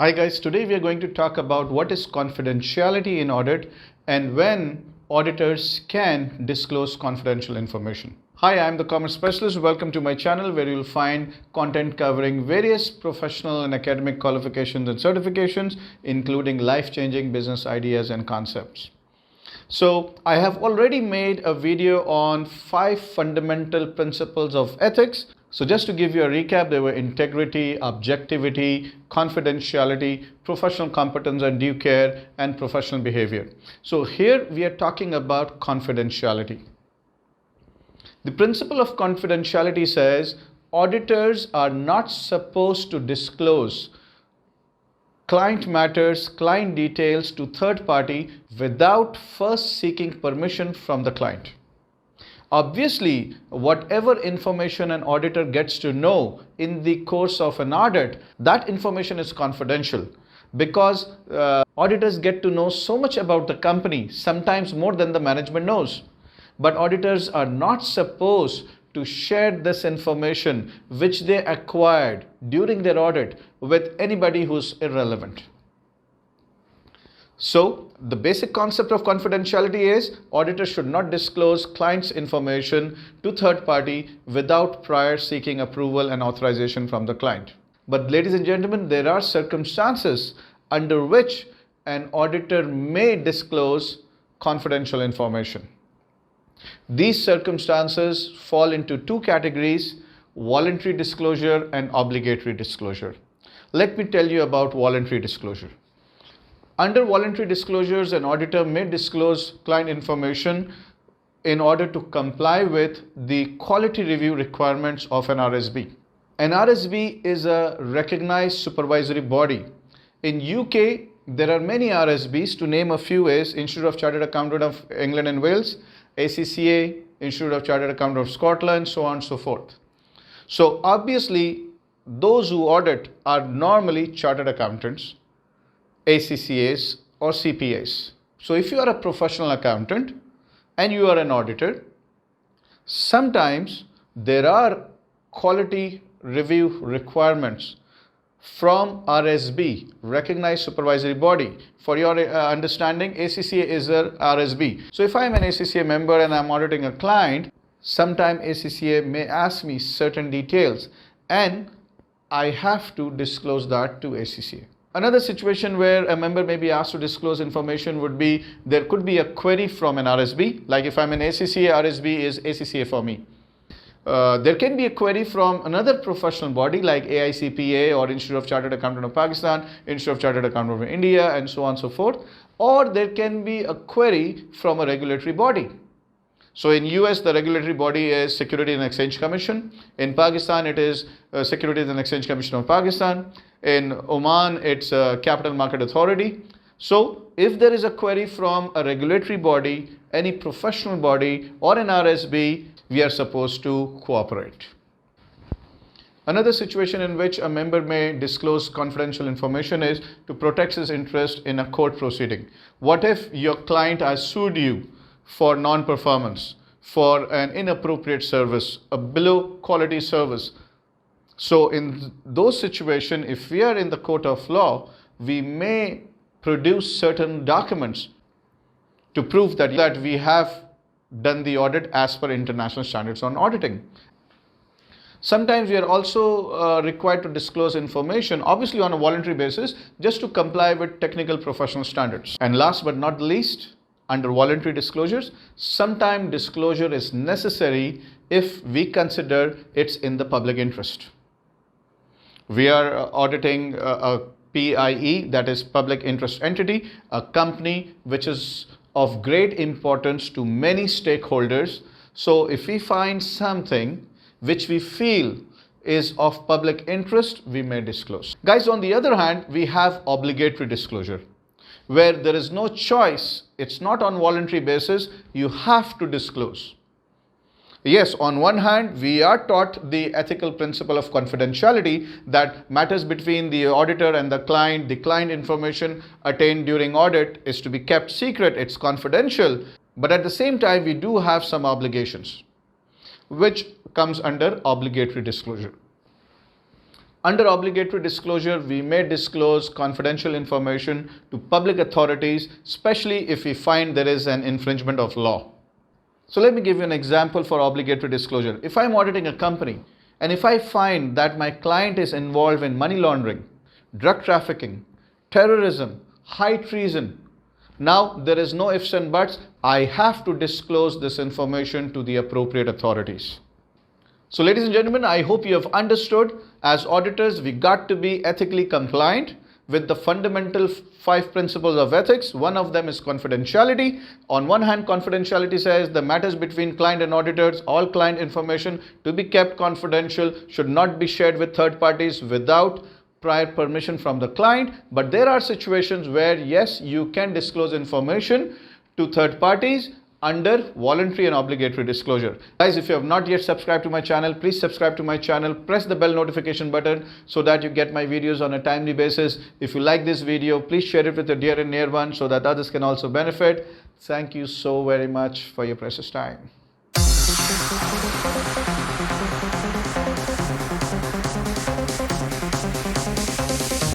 Hi guys, today we are going to talk about what is confidentiality in audit and when auditors can disclose confidential information. Hi, I'm the Commerce Specialist. Welcome to my channel where you'll find content covering various professional and academic qualifications and certifications, including life-changing business ideas and concepts. So I have already made a video on 5 fundamental principles of ethics. So just to give you a recap, they were integrity, objectivity, confidentiality, professional competence and due care, and professional behavior. So here we are talking about confidentiality. The principle of confidentiality says auditors are not supposed to disclose client matters, client details to third party without first seeking permission from the client. Obviously, whatever information an auditor gets to know in the course of an audit, that information is confidential because auditors get to know so much about the company, sometimes more than the management knows. But auditors are not supposed to share this information which they acquired during their audit with anybody who's irrelevant. So the basic concept of confidentiality is auditors should not disclose clients' information to third party without prior seeking approval and authorization from the client. But ladies and gentlemen, there are circumstances under which an auditor may disclose confidential information. These circumstances fall into 2 categories: voluntary disclosure and obligatory disclosure. Let me tell you about voluntary disclosure. Under voluntary disclosures, an auditor may disclose client information in order to comply with the quality review requirements of an RSB. An RSB is a recognized supervisory body. In UK, there are many RSBs. To name a few is Institute of Chartered Accountants of England and Wales, ACCA, Institute of Chartered Accountants of Scotland, so on and so forth. So obviously, those who audit are normally chartered accountants, ACCAs or CPAs. So if you are a professional accountant and you are an auditor, sometimes there are quality review requirements from RSB, recognized supervisory body. For your understanding, ACCA is a RSB. So if I am an ACCA member and I am auditing a client, sometime ACCA may ask me certain details and I have to disclose that to ACCA. Another situation where a member may be asked to disclose information would be there could be a query from an RSB. Like if I'm an ACCA, RSB is ACCA for me. There can be a query from another professional body like AICPA or Institute of Chartered Accountants of Pakistan, Institute of Chartered Accountants of India, and so on and so forth. Or there can be a query from a regulatory body. So in US, the regulatory body is Securities and Exchange Commission. In Pakistan, it is Securities and Exchange Commission of Pakistan. In Oman, it's Capital Market Authority. So if there is a query from a regulatory body, any professional body or an RSB, we are supposed to cooperate. Another situation in which a member may disclose confidential information is to protect his interest in a court proceeding. What if your client has sued you for non-performance, for an inappropriate service, a below quality service? So in those situations, if we are in the court of law, we may produce certain documents to prove that we have done the audit as per international standards on auditing. Sometimes we are also required to disclose information, obviously on a voluntary basis, just to comply with technical professional standards. And last but not least, under voluntary disclosures, sometimes disclosure is necessary if we consider it's in the public interest. We are auditing a PIE, that is public interest entity, a company which is of great importance to many stakeholders. So if we find something which we feel is of public interest, we may disclose. Guys, on the other hand, we have obligatory disclosure, where there is no choice. It's not on voluntary basis. You have to disclose. Yes, on one hand, we are taught the ethical principle of confidentiality, that matters between the auditor and the client information attained during audit is to be kept secret, it's confidential. But at the same time, we do have some obligations, which comes under obligatory disclosure. Under obligatory disclosure, we may disclose confidential information to public authorities, especially if we find there is an infringement of law. So let me give you an example for obligatory disclosure. If I'm auditing a company and if I find that my client is involved in money laundering, drug trafficking, terrorism, high treason, now there is no ifs and buts. I have to disclose this information to the appropriate authorities. So ladies and gentlemen, I hope you have understood. As auditors, we got to be ethically compliant with the fundamental 5 principles of ethics. One of them is confidentiality. On one hand, confidentiality says the matters between client and auditors, all client information to be kept confidential, should not be shared with third parties without prior permission from the client. But there are situations where yes, you can disclose information to third parties under voluntary and obligatory disclosure. Guys, if you have not yet subscribed to my channel, please subscribe to my channel, press the bell notification button so that you get my videos on a timely basis. If you like this video, please share it with your dear and near one so that others can also benefit. Thank you so very much for your precious time.